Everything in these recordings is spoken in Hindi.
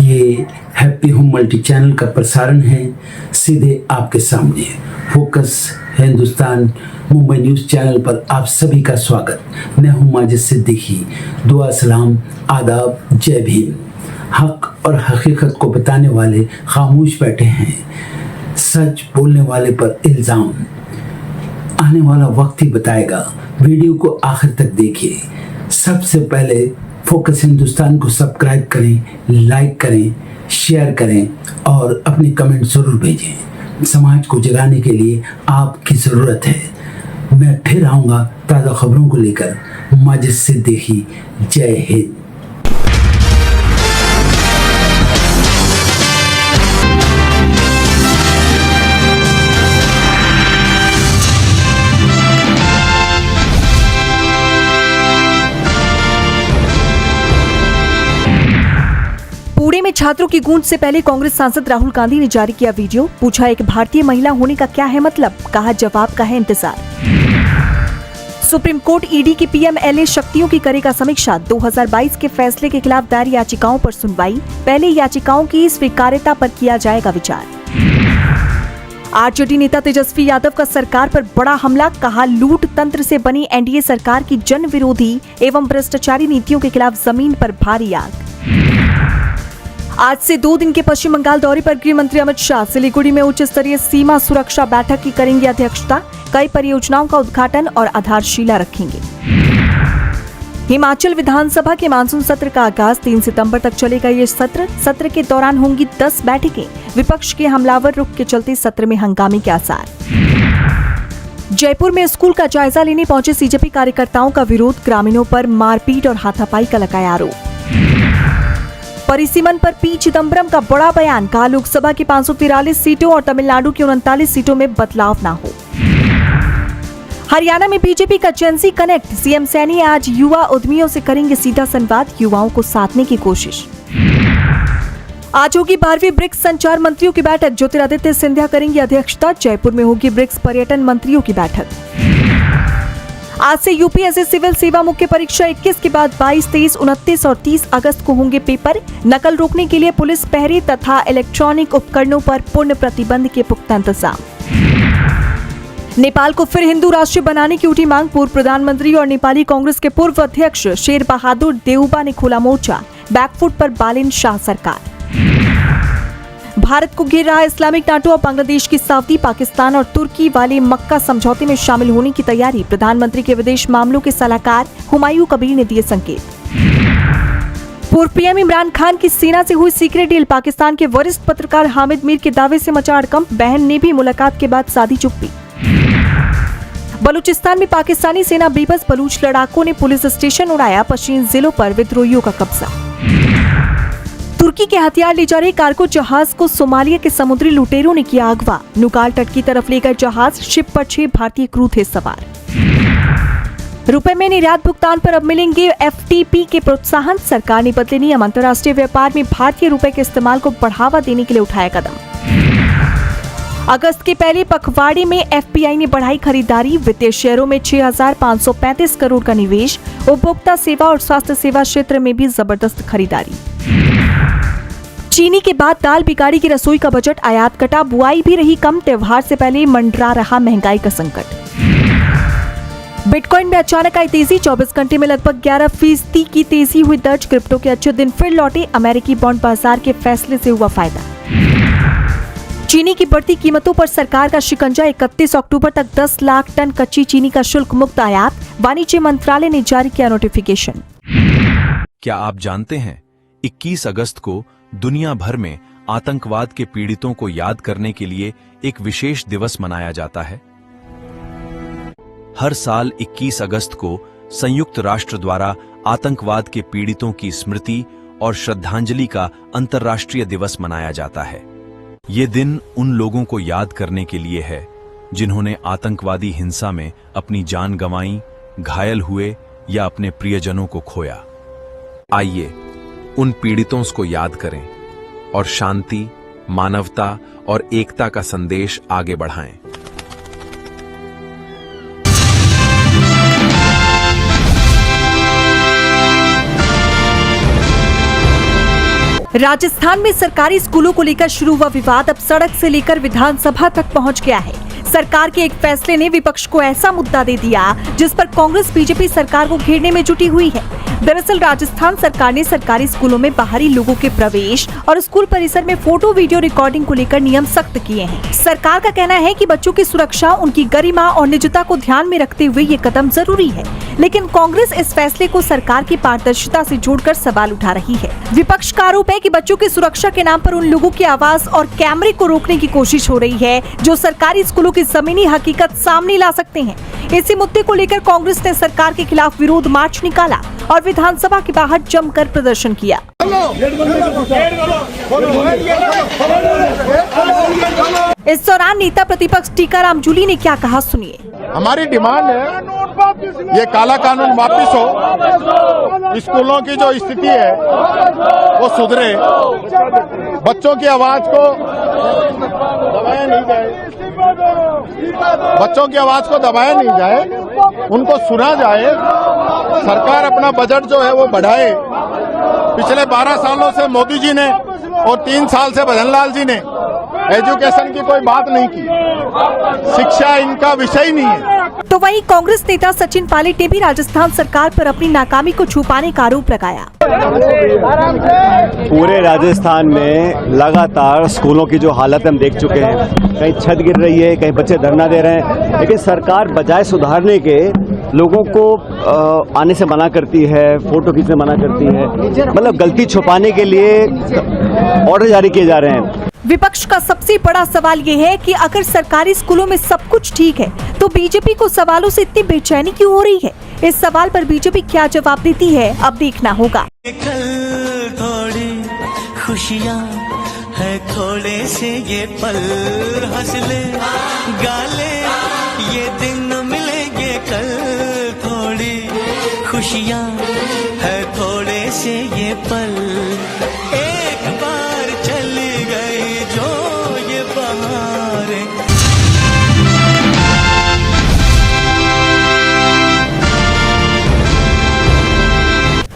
ये हैप्पी होम मल्टी चैनल का प्रसारण है सीधे आपके सामने। Focus Hindustan Mumbai news channel पर आप सभी का स्वागत। मैं हूं माजिद सिद्दीकी। दुआ सलाम आदाब, जय भीम। हक और हकीकत को बताने वाले खामोश बैठे हैं, सच बोलने वाले पर इल्ज़ाम। आने वाला वक्त ही बताएगा। वीडियो को आखिर तक देखिए। सबसे पहले फोकस हिंदुस्तान को सब्सक्राइब करें, लाइक करें, शेयर करें और अपने कमेंट जरूर भेजें। समाज को जगाने के लिए आपकी ज़रूरत है। मैं फिर आऊँगा ताज़ा खबरों को लेकर। माजिद सिद्दीकी, जय हिंद। पुणे में छात्रों की गूंज से पहले कांग्रेस सांसद राहुल गांधी ने जारी किया वीडियो। पूछा, एक भारतीय महिला होने का क्या है मतलब? कहा, जवाब का है इंतजार। सुप्रीम कोर्ट ईडी की पीएमएलए शक्तियों की करेगा समीक्षा। 2022 के फैसले के खिलाफ दायर याचिकाओं पर सुनवाई। पहले याचिकाओं की स्वीकार्यता पर किया जाएगा विचार। आरजेडी नेता तेजस्वी यादव का सरकार पर बड़ा हमला। कहा, लूट तंत्र से बनी एनडीए सरकार की जन विरोधी एवं भ्रष्टाचारी नीतियों के खिलाफ जमीन पर भारी आग। आज से 2 दिन के पश्चिम बंगाल दौरे पर गृह मंत्री अमित शाह सिलीगुड़ी में उच्च स्तरीय सीमा सुरक्षा बैठक की करेंगे अध्यक्षता। कई परियोजनाओं का उद्घाटन और आधारशिला रखेंगे। हिमाचल विधानसभा के मानसून सत्र का आगाज। 3 सितंबर तक चलेगा ये सत्र के दौरान होंगी 10 बैठकें। विपक्ष के हमलावर रुख के चलते सत्र में हंगामे के आसार। जयपुर में स्कूल का जायजा लेने पहुंचे सीजेपी कार्यकर्ताओं का विरोध। ग्रामीणों पर मारपीट और हाथापाई का लगाया आरोप। परिसीमन पर पी चिदम्बरम का बड़ा बयान। कहा, लोकसभा की 543 सीटों और तमिलनाडु की 39 सीटों में बदलाव न हो। हरियाणा में बीजेपी का जेनजी कनेक्ट। सीएम सैनी आज युवा उद्यमियों से करेंगे सीधा संवाद। युवाओं को साधने की कोशिश। आज होगी 12वीं ब्रिक्स संचार मंत्रियों की बैठक। ज्योतिरादित्य सिंधिया करेंगे अध्यक्षता। जयपुर में होगी ब्रिक्स पर्यटन मंत्रियों की बैठक। आज से यूपीएससी सिविल सेवा मुख्य परीक्षा 21 के बाद 22, 23, 29 और 30 अगस्त को होंगे पेपर। नकल रोकने के लिए पुलिस पहरे तथा इलेक्ट्रॉनिक उपकरणों पर पूर्ण प्रतिबंध के पुख्ता इंतजाम। नेपाल को फिर हिंदू राष्ट्र बनाने की उठी मांग। पूर्व प्रधानमंत्री और नेपाली कांग्रेस के पूर्व अध्यक्ष शेर बहादुर देउबा ने खोला मोर्चा। बैकफुट पर बालिन शाह सरकार। भारत को घेर रहा इस्लामिक नाटो और बांग्लादेश की सऊदी, पाकिस्तान और तुर्की वाले मक्का समझौते में शामिल होने की तैयारी। प्रधानमंत्री के विदेश मामलों के सलाहकार हुमायूं कबीर ने दिए संकेत। पूर्व पीएम इमरान खान की सेना से हुई सीक्रेट डील। पाकिस्तान के वरिष्ठ पत्रकार हामिद मीर के दावे से मचा हड़कंप। बहन ने भी मुलाकात के बाद साधी चुप्पी। बलूचिस्तान में पाकिस्तानी सेना बेबस बलूच लड़ाकों ने पुलिस स्टेशन उड़ाया। पश्चिमी जिलों पर विद्रोहियों का कब्जा। तुर्की के हथियार ले जा रहे कार्गो जहाज को सोमालिया के समुद्री लुटेरों ने किया अगवा। नुकाल तट की तरफ लेकर जहाज। शिप पर 6 भारतीय क्रू थे सवार। रुपए में निर्यात भुगतान पर अब मिलेंगे एफटीपी के प्रोत्साहन। सरकार ने बदले नियम। अंतर्राष्ट्रीय व्यापार में भारतीय रुपए के इस्तेमाल को बढ़ावा देने के लिए उठाया कदम। अगस्त के पहले पखवाड़े में एफपीआई ने बढ़ाई खरीदारी। वित्तीय शेयरों में 6,535 करोड़ का निवेश। उपभोक्ता सेवा और स्वास्थ्य सेवा क्षेत्र में भी जबरदस्त खरीदारी। चीनी के बाद दाल बिगाड़ी की रसोई का बजट। आयात कटा, बुआई भी रही कम। त्योहार से पहले मंडरा रहा महंगाई का संकट। बिटकॉइन में अचानक आई तेजी। 24 घंटे में लगभग 11% की तेजी हुई दर्ज। क्रिप्टो के अच्छे दिन फिर लौटे। अमेरिकी बॉन्ड बाजार के फैसले से हुआ फायदा। चीनी की बढ़ती कीमतों पर सरकार का शिकंजा। 31 अक्टूबर तक 10 लाख टन कच्ची चीनी का शुल्क मुक्त आयात। वाणिज्य मंत्रालय ने जारी किया नोटिफिकेशन। क्या आप जानते हैं 21 अगस्त को दुनिया भर में आतंकवाद के पीड़ितों को याद करने के लिए एक विशेष दिवस मनाया जाता है? हर साल 21 अगस्त को संयुक्त राष्ट्र द्वारा आतंकवाद के पीड़ितों की स्मृति और श्रद्धांजलि का अंतर्राष्ट्रीय दिवस मनाया जाता है। ये दिन उन लोगों को याद करने के लिए है जिन्होंने आतंकवादी हिंसा में अपनी जान गंवाई, घायल हुए या अपने प्रियजनों को खोया। आइए उन पीड़ितों को याद करें और शांति, मानवता और एकता का संदेश आगे बढ़ाएं। राजस्थान में सरकारी स्कूलों को लेकर शुरू हुआ विवाद अब सड़क से लेकर विधानसभा तक पहुंच गया है। सरकार के एक फैसले ने विपक्ष को ऐसा मुद्दा दे दिया जिस पर कांग्रेस बीजेपी सरकार को घेरने में जुटी हुई है। दरअसल राजस्थान सरकार ने सरकारी स्कूलों में बाहरी लोगों के प्रवेश और स्कूल परिसर में फोटो वीडियो रिकॉर्डिंग को लेकर नियम सख्त किए हैं। सरकार का कहना है कि बच्चों की सुरक्षा, उनकी गरिमा और निजता को ध्यान में रखते हुए ये कदम जरूरी है, लेकिन कांग्रेस इस फैसले को सरकार की पारदर्शिता से जोड़कर सवाल उठा रही है। विपक्ष का आरोप है कि बच्चों की सुरक्षा के नाम पर उन लोगों की आवाज और कैमरे को रोकने की कोशिश हो रही है जो सरकारी स्कूलों की जमीनी हकीकत सामने ला सकते हैं। इसी मुद्दे को लेकर कांग्रेस ने सरकार के खिलाफ विरोध मार्च निकाला और विधानसभा के बाहर जमकर प्रदर्शन किया। इस दौरान नेता प्रतिपक्ष टीकाराम जूली ने क्या कहा, सुनिए। हमारी डिमांड है ये काला कानून वापिस हो, स्कूलों की जो स्थिति है वो सुधरे, बच्चों की आवाज को दबाया नहीं जाए, बच्चों की आवाज को दबाया नहीं जाए, उनको सुना जाए। सरकार अपना बजट जो है वो बढ़ाए। पिछले 12 सालों से मोदी जी ने और 3 साल से भजनलाल जी ने एजुकेशन की कोई बात नहीं की, शिक्षा इनका विषय ही नहीं है। तो वहीं कांग्रेस नेता सचिन पायलट ने भी राजस्थान सरकार पर अपनी नाकामी को छुपाने का आरोप लगाया। पूरे राजस्थान में लगातार स्कूलों की जो हालत हम देख चुके हैं, कहीं छत गिर रही है, कहीं बच्चे धरना दे रहे हैं, लेकिन सरकार बजाय सुधारने के लोगों को आने से मना करती है, फोटो खींचने मना करती है, मतलब गलती छुपाने के लिए ऑर्डर जारी किए जा रहे हैं। विपक्ष का सबसे बड़ा सवाल ये है कि अगर सरकारी स्कूलों में सब कुछ ठीक है तो बीजेपी को सवालों से इतनी बेचैनी क्यों हो रही है। इस सवाल पर बीजेपी क्या जवाब देती है, अब देखना होगा। कल थोड़ी खुशियाँ है, थोड़े से ये पल हंस ले गाले, ये दिन मिलेंगे कल। थोड़ी खुशियाँ है, थोड़े से ये पल, एक बार चली गई जो ये बहारें।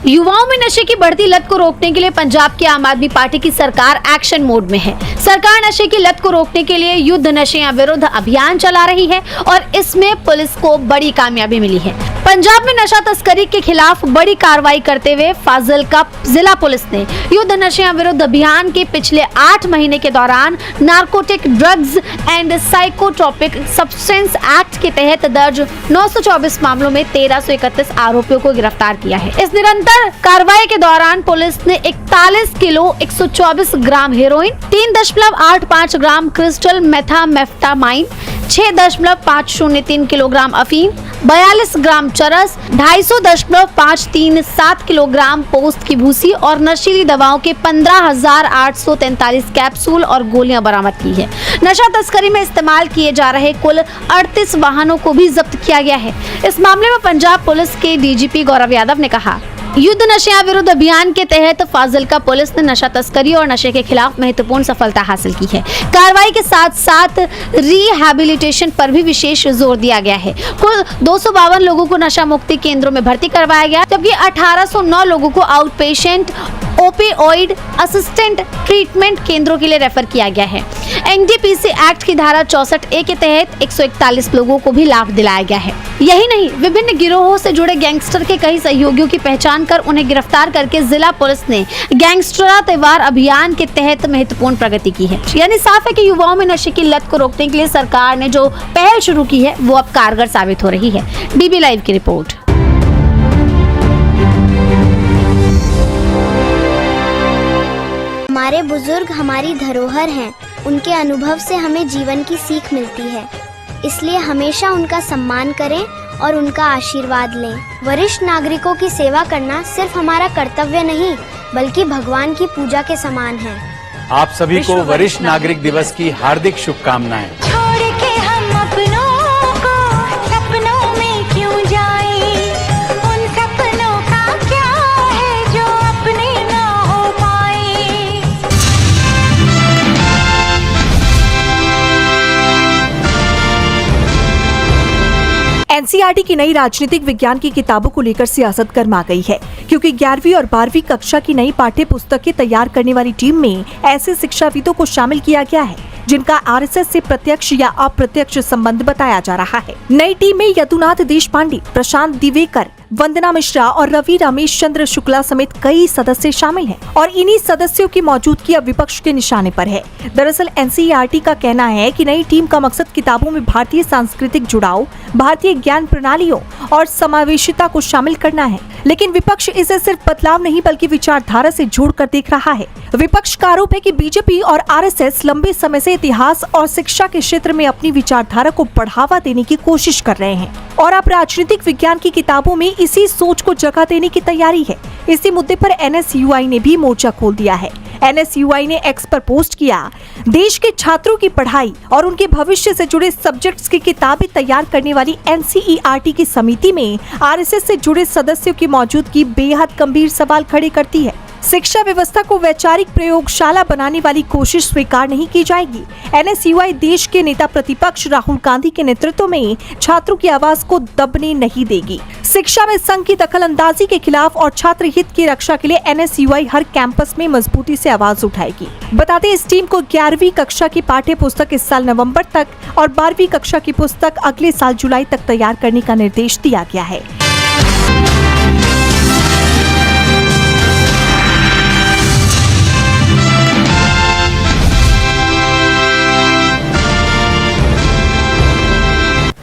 युवाओं में नशे की बढ़ती लत को रोकने के लिए पंजाब की आम आदमी पार्टी की सरकार एक्शन मोड में है। सरकार नशे की लत को रोकने के लिए युद्ध नशे विरुद्ध अभियान चला रही है और इसमें पुलिस को बड़ी कामयाबी मिली है। पंजाब में नशा तस्करी के खिलाफ बड़ी कार्रवाई करते हुए फाजिलका जिला पुलिस ने युद्ध नशे विरुद्ध अभियान के पिछले 8 महीने के दौरान narcotic drugs and psychotropic substance act के तहत दर्ज 924 मामलों में 1331 आरोपियों को गिरफ्तार किया है। इस निरंतर कार्रवाई के दौरान पुलिस ने 41 किलो 124 ग्राम हेरोइन, 3.85 ग्राम क्रिस्टल मेथामेफ्टामाइन, 6.503 किलोग्राम अफीम, 42 ग्राम चरस, 250.537 किलोग्राम पोस्त की भूसी और नशीली दवाओं के 15,843 कैप्सूल और गोलियां बरामद की है। नशा तस्करी में इस्तेमाल किए जा रहे कुल 38 वाहनों को भी जब्त किया गया है। इस मामले में पंजाब पुलिस के डीजीपी गौरव यादव ने कहा, युद्ध नशा विरुद्ध अभियान के तहत फाजिलका पुलिस ने नशा तस्करी और नशे के खिलाफ महत्वपूर्ण सफलता हासिल की है। कार्रवाई के साथ साथ रिहैबिलिटेशन पर भी विशेष जोर दिया गया है। कुल 252 लोगों को नशा मुक्ति केंद्रों में भर्ती करवाया गया, जबकि 1809 लोगों को out patient opioid assistant treatment केंद्रों के लिए रेफर किया गया है। एनडीपीसी एक्ट की धारा 64A के तहत 141 लोगों को भी लाभ दिलाया गया है। यही नहीं, विभिन्न गिरोहों से जुड़े गैंगस्टर के कई सहयोगियों की पहचान कर उन्हें गिरफ्तार करके जिला पुलिस ने गैंगस्टरा त्योहार अभियान के तहत महत्वपूर्ण प्रगति की है। यानी साफ है कि युवाओं में नशे की लत को रोकने के लिए सरकार ने जो पहल शुरू की है वो अब कारगर साबित हो रही है। डीबी लाइव की रिपोर्ट। हमारे बुजुर्ग हमारी धरोहर हैं। उनके अनुभव से हमें जीवन की सीख मिलती है, इसलिए हमेशा उनका सम्मान करें और उनका आशीर्वाद लें। वरिष्ठ नागरिकों की सेवा करना सिर्फ हमारा कर्तव्य नहीं, बल्कि भगवान की पूजा के समान है। आप सभी को वरिष्ठ नागरिक दिवस की हार्दिक शुभकामनाएं। छोड़ के हम अपनों को सपनों में क्यों जाएं, उन सपनों का क्या है जो अपने ना हो पाए। एनसीआर एनसीईआरटी की नई राजनीतिक विज्ञान की किताबों को लेकर सियासत गर्मा गई है, क्योंकि 11वीं और 12वीं कक्षा की नई पाठ्य पुस्तकें तैयार करने वाली टीम में ऐसे शिक्षाविदों को शामिल किया गया है जिनका आरएसएस से प्रत्यक्ष या अप्रत्यक्ष संबंध बताया जा रहा है। नई टीम में यदुनाथ देशपांडे, प्रशांत दिवेकर, वंदना मिश्रा और रवि रमेश चंद्र शुक्ला समेत कई सदस्य शामिल हैं और इन्हीं सदस्यों की मौजूदगी अब विपक्ष के निशाने पर है। दरअसल एनसीईआरटी का कहना है कि नई टीम का मकसद किताबों में भारतीय सांस्कृतिक जुड़ाव, भारतीय ज्ञान प्रणालियों और समावेशिता को शामिल करना है, लेकिन विपक्ष इसे सिर्फ बदलाव नहीं बल्कि विचारधारा से जोड़कर देख रहा है। विपक्ष का आरोप है कि बीजेपी और आरएसएस लंबे समय से इतिहास और शिक्षा के क्षेत्र में अपनी विचारधारा को बढ़ावा देने की कोशिश कर रहे हैं और अब राजनीतिक विज्ञान की किताबों में इसी सोच को जगह देने की तैयारी है। इसी मुद्दे पर एनएसयूआई ने भी मोर्चा खोल दिया है। एनएसयूआई ने एक्स पर पोस्ट किया, देश के छात्रों की पढ़ाई और उनके भविष्य से जुड़े सब्जेक्ट्स की किताबें तैयार करने वाली एनसीईआरटी की समिति में आरएसएस से जुड़े सदस्यों की मौजूदगी बेहद गंभीर सवाल खड़े करती है। शिक्षा व्यवस्था को वैचारिक प्रयोगशाला बनाने वाली कोशिश स्वीकार नहीं की जाएगी। एनएसयूआई देश के नेता प्रतिपक्ष राहुल गांधी के नेतृत्व में छात्रों की आवाज को दबने नहीं देगी। शिक्षा में संघ की दखलंदाजी के खिलाफ और छात्र हित की रक्षा के लिए एनएसयूआई हर कैंपस में मजबूती से आवाज उठाएगी। बता दें, इस टीम को 11वीं कक्षा की पाठ्य पुस्तक इस साल नवंबर तक और 12वीं कक्षा की पुस्तक अगले साल जुलाई तक तैयार करने का निर्देश दिया गया है।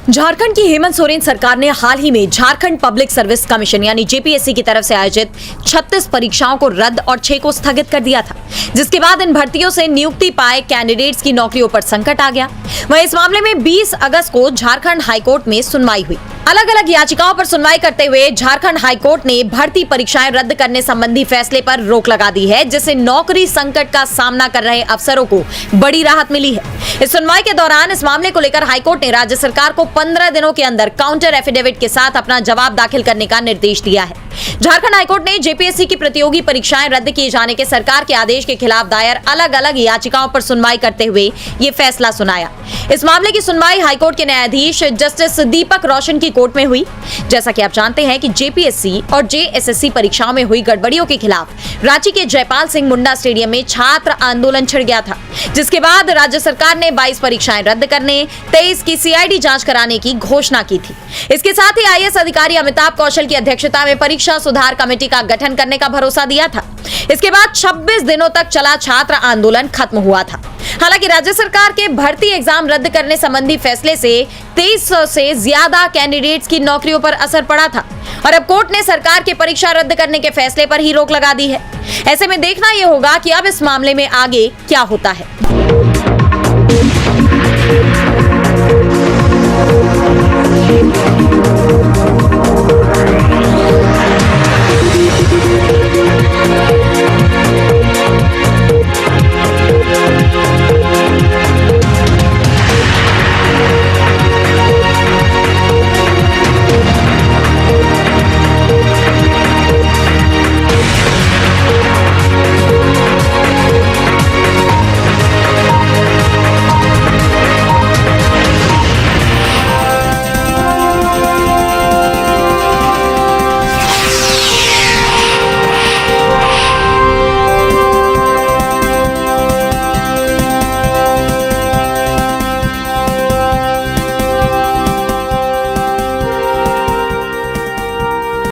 झारखंड की हेमंत सोरेन सरकार ने हाल ही में झारखंड पब्लिक सर्विस कमीशन यानी जेपीएससी की तरफ से आयोजित 36 परीक्षाओं को रद्द और 6 को स्थगित कर दिया था, जिसके बाद इन भर्तियों से नियुक्ति पाए कैंडिडेट्स की नौकरियों पर संकट आ गया। वहीं इस मामले में 20 अगस्त को झारखंड हाईकोर्ट में सुनवाई हुई। अलग अलग याचिकाओं पर सुनवाई करते हुए झारखंड हाईकोर्ट ने भर्ती परीक्षाएं रद्द करने संबंधी फैसले पर रोक लगा दी है, जिससे नौकरी संकट का सामना कर रहे अफसरों को बड़ी राहत मिली है। इस सुनवाई के दौरान इस मामले को लेकर हाईकोर्ट ने राज्य सरकार को 15 दिनों के अंदर काउंटर एफिडेविट के साथ अपना जवाब दाखिल करने का निर्देश दिया है। झारखंड हाईकोर्ट ने जेपीएससी की प्रतियोगी परीक्षाएं रद्द किए जाने के सरकार के आदेश के खिलाफ दायर अलग अलग याचिकाओं पर सुनवाई करते हुए ये फैसला सुनाया। इस मामले की सुनवाई हाईकोर्ट के न्यायाधीश जस्टिस दीपक रोशन की कोर्ट में हुई। जैसा कि आप जानते हैं कि जेपीएससी और जेएसएससी परीक्षाओं में हुई गड़बड़ियों के खिलाफ रांची के जयपाल सिंह मुंडा स्टेडियम में छात्र आंदोलन छिड़ गया था, जिसके बाद राज्य सरकार ने 22 परीक्षाएं रद्द करने, 23 की सीआईडी जांच कराने की घोषणा की थी। इसके साथ ही आईएएस अधिकारी अमिताभ कौशल की अध्यक्षता में परीक्षा सुधार कमेटी का गठन करने का भरोसा दिया था। इसके बाद 26 दिनों तक चला छात्र आंदोलन खत्म हुआ था। हालांकि राज्य सरकार के भर्ती एग्जाम रद्द करने संबंधी फैसले से 2300 से ज्यादा कैंडिडेट्स की नौकरियों पर असर पड़ा था और अब कोर्ट ने सरकार के परीक्षा रद्द करने के फैसले पर ही रोक लगा दी है। ऐसे में देखना यह होगा कि अब इस मामले में आगे क्या होता है।